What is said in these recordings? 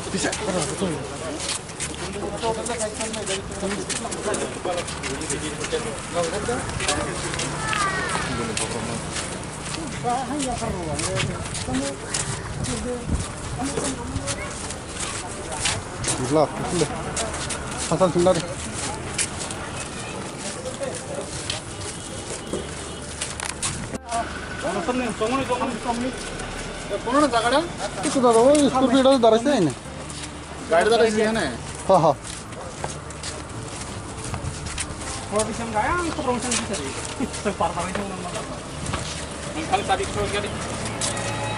bisa. Bismillah, bismillah. Hasan sebentar. किती दादा वो स्कॉर्पियो दारायचं आहे ना गाड़ी दारायची आहे ना हा हा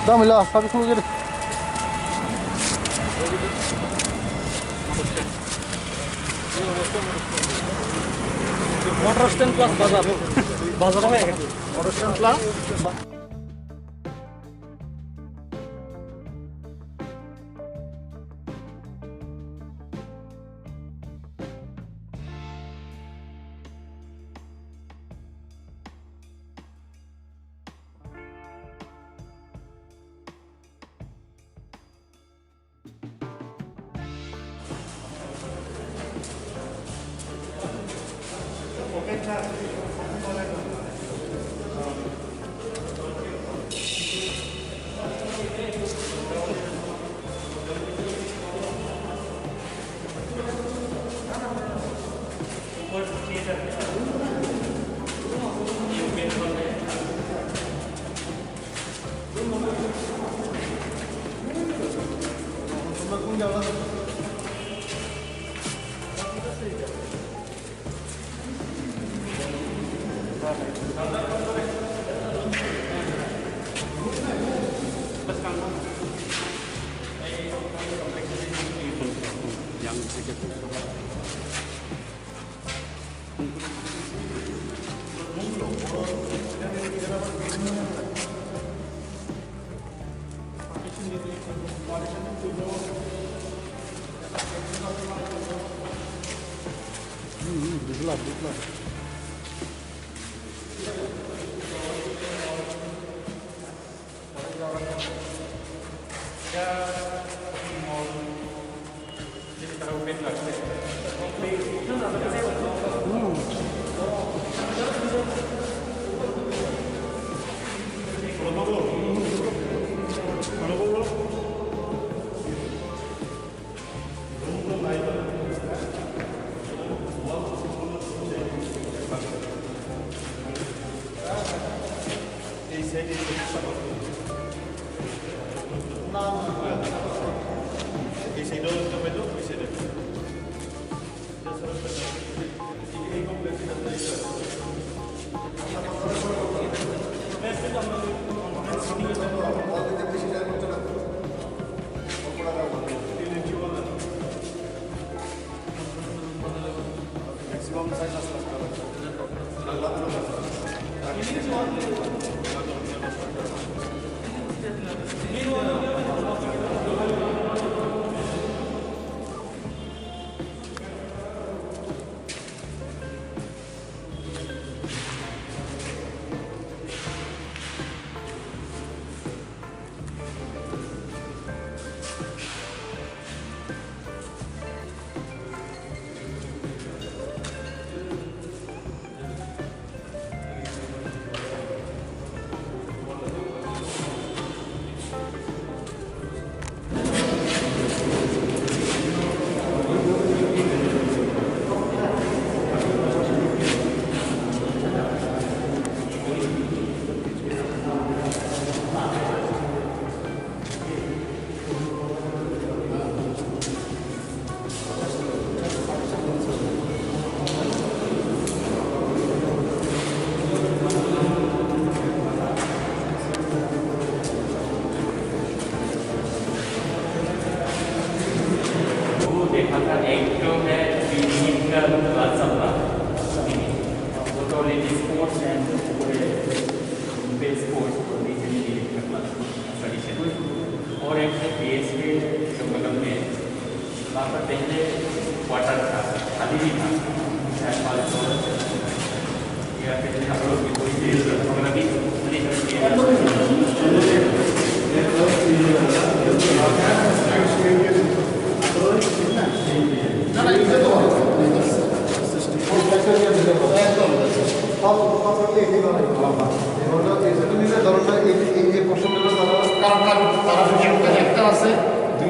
दामिला साबी सुरू गेले मोटर स्टैंड प्लस बाजार बाजार में मोटर स्टैंड प्लस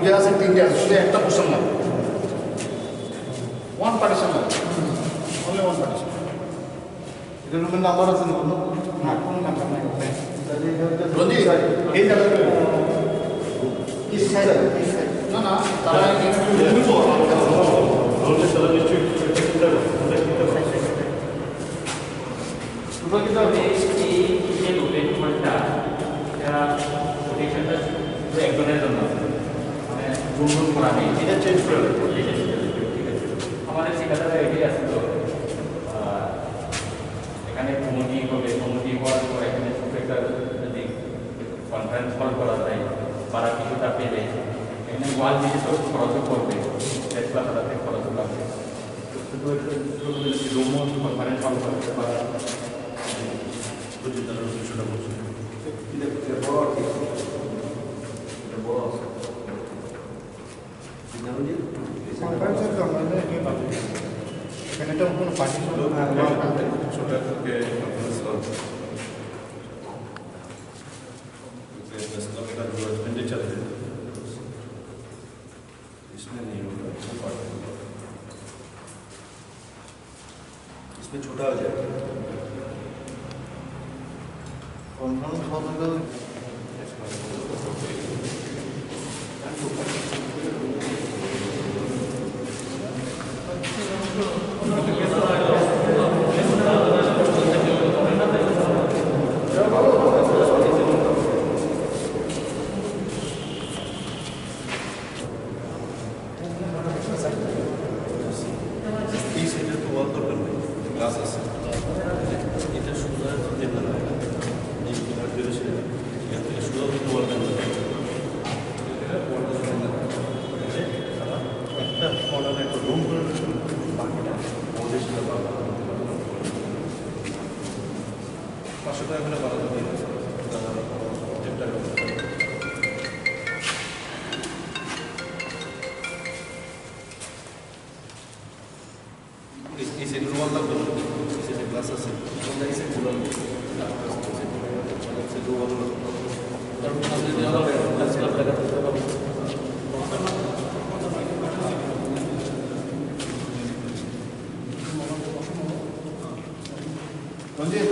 দুইটা আছে, তিনটে আছে, শুধু একটা পোর্শন লাগবে। ওয়ান পার্টিশন লাগবে, অনলি ওয়ান পার্টিশন। এটা রুমের নাম্বার আছে না? না, কোনো নাম্বার নাই। রঞ্জিত, এই জায়গাটা না না, তারা একজনের জন্য মানে গুনগুন করা নেই, এটা চেঞ্জ করে দেবো। ঠিক আছে, আমাদের ঠিকাদার এটাই আছে। তো এখানে কমিটি হবে, কমিটি হওয়ার পর এখানে ছোট একটা যদি কনফারেন্স হল করা যায়, পাড়া কিছুটা পেলে এখানে ওয়াল দিতে তো খরচও করবে, চেষ্টা তাদের খরচও লাগবে। শুধু রুমও কনফারেন্স হল করতে পারা এখানে তো কোনো পার্টিশন छोटा करके अपना स्लॉट स्लॉट का जो एक्सपेंडिचर है इसमें नहीं होगा, अच्छा पार्ट होगा, इसमें छोटा हो जाएगा। কনফারেন্স হলে इस एरिया को वॉल कर रहे हैं ग्लासेस এটা সুন্দর দিতে না এই কিনার দিয়ে সে এর থেকে সুন্দর দিতে ওয়াল করতে একটা কর্নারে একটা রুম করে বাকিটা ওদের সাথে বাবা 500 টাকা করে বাড়াতে দিয়ে একটা इस एक रूम अलग दो इसे एक ग्लास से बंदा इसे कूलर से दो वाला और हमने दिया वाला ग्लास लगा রঞ্জিত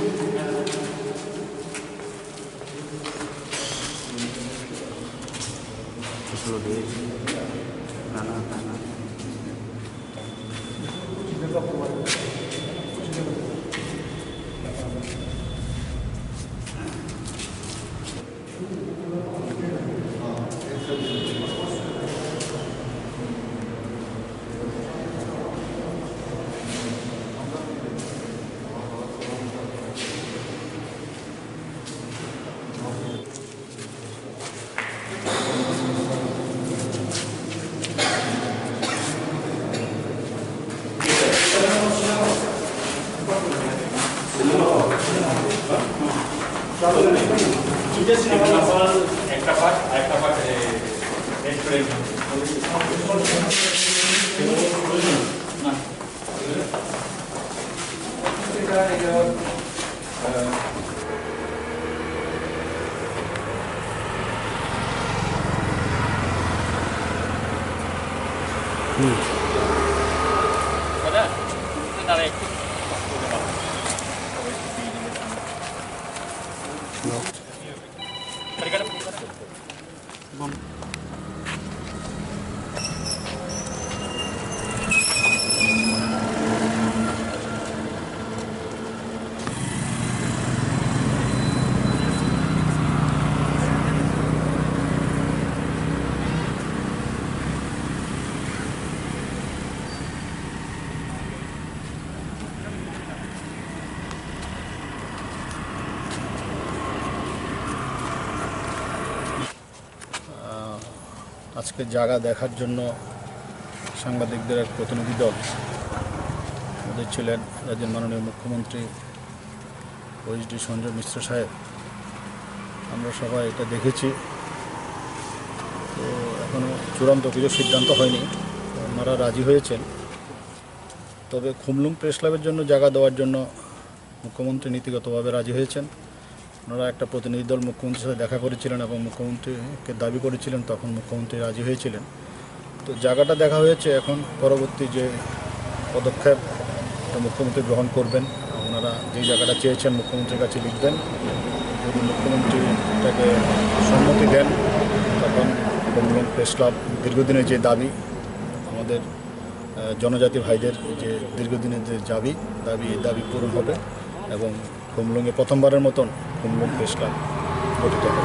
একটা পার্ট রেস্টুরেন্ট তারা একটু আজকে জায়গা দেখার জন্য সাংবাদিকদের এক প্রতিনিধি দল আমাদের ছিলেন রাজ্যের মাননীয় মুখ্যমন্ত্রী ওএসডি সঞ্জয় মিশ্র সাহেব। আমরা সবাই এটা দেখেছি, তো এখনও চূড়ান্ত কিছু সিদ্ধান্ত হয়নি। ওনারা রাজি হয়েছেন, তবে খুমলুং প্রেস ক্লাবের জন্য জায়গা দেওয়ার জন্য মুখ্যমন্ত্রী নীতিগতভাবে রাজি হয়েছেন। ওনারা একটা প্রতিনিধি দল মুখ্যমন্ত্রীর সাথে দেখা করেছিলেন এবং মুখ্যমন্ত্রীকে দাবি করেছিলেন, তখন মুখ্যমন্ত্রী রাজি হয়েছিলেন। তো জায়গাটা দেখা হয়েছে, এখন পরবর্তী যে পদক্ষেপ মুখ্যমন্ত্রী গ্রহণ করবেন। ওনারা যে জায়গাটা চেয়েছেন মুখ্যমন্ত্রীর কাছে লিখবেন, যদি মুখ্যমন্ত্রী এটাকে সম্মতি দেন তখন কমলং প্রেস ক্লাব দীর্ঘদিনের যে দাবি, আমাদের জনজাতি ভাইদের যে দীর্ঘদিনের যে এই দাবি পূরণ হবে এবং কমলংয়ে প্রথমবারের মতন কমলং প্রেস ক্লাব গঠিত হবে।